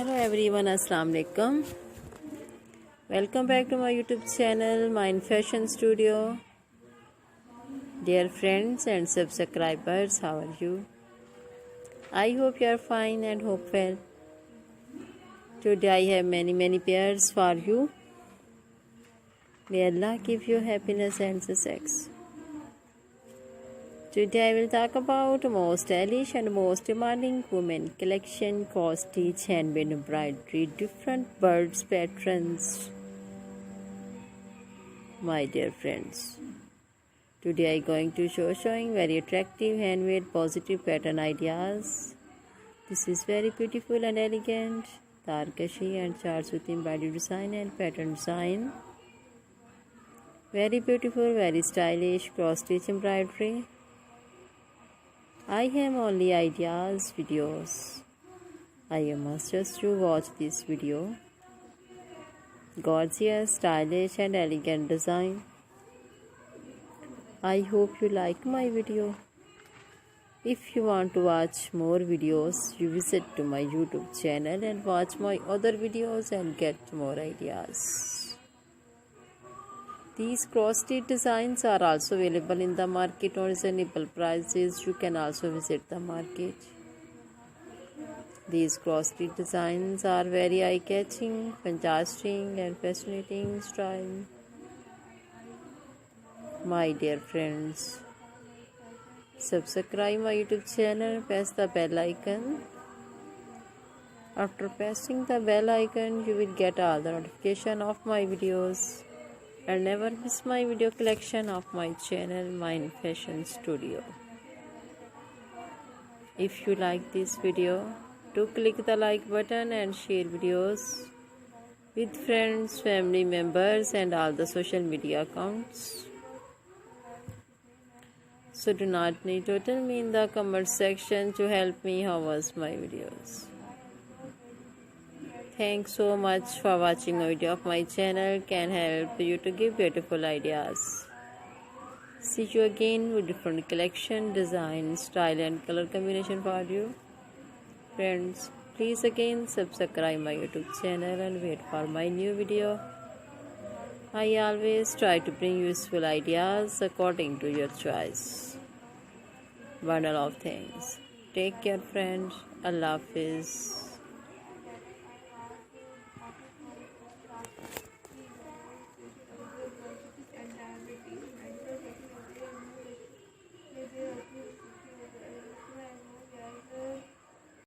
Hello everyone, Assalamu alaikum. Welcome back to my YouTube channel, Mind Fashion Studio. Dear friends and subscribers, how are you? I hope you are fine and hope well. Today I have many pairs for you. May Allah give you happiness and success. Today I will talk about most stylish and most demanding women collection, cross-stitch, handmade embroidery, different birds patterns. My dear friends, today I am going to showing very attractive handmade positive pattern ideas. This is very beautiful and elegant tarkashi and charts with embroidery design and pattern design. Very beautiful, very stylish cross-stitch embroidery. I have only ideas, videos. I must just to watch this video. Gorgeous, stylish and elegant design. I hope you like my video. If you want to watch more videos, you visit to my YouTube channel and watch my other videos and get more ideas. These cross-stitch designs are also available in the market on reasonable prices. You can also visit the market. These cross-stitch designs are very eye-catching, contrasting and fascinating style. My dear friends, subscribe my YouTube channel, press the bell icon. After pressing the bell icon, you will get all the notification of my videos. And never miss my video collection of my channel, Mind Fashion Studio. If you like this video, do click the like button and share videos with friends, family members and all the social media accounts. So do not need to tell me in the comment section to help me how was my videos. Thanks so much for watching a video of my channel. Can help you to give beautiful ideas. See you again with different collection, design, style and color combination for you. Friends, please again subscribe my YouTube channel and wait for my new video. I always try to bring useful ideas according to your choice. Bundle of things. Take care friends. Allah Hafiz.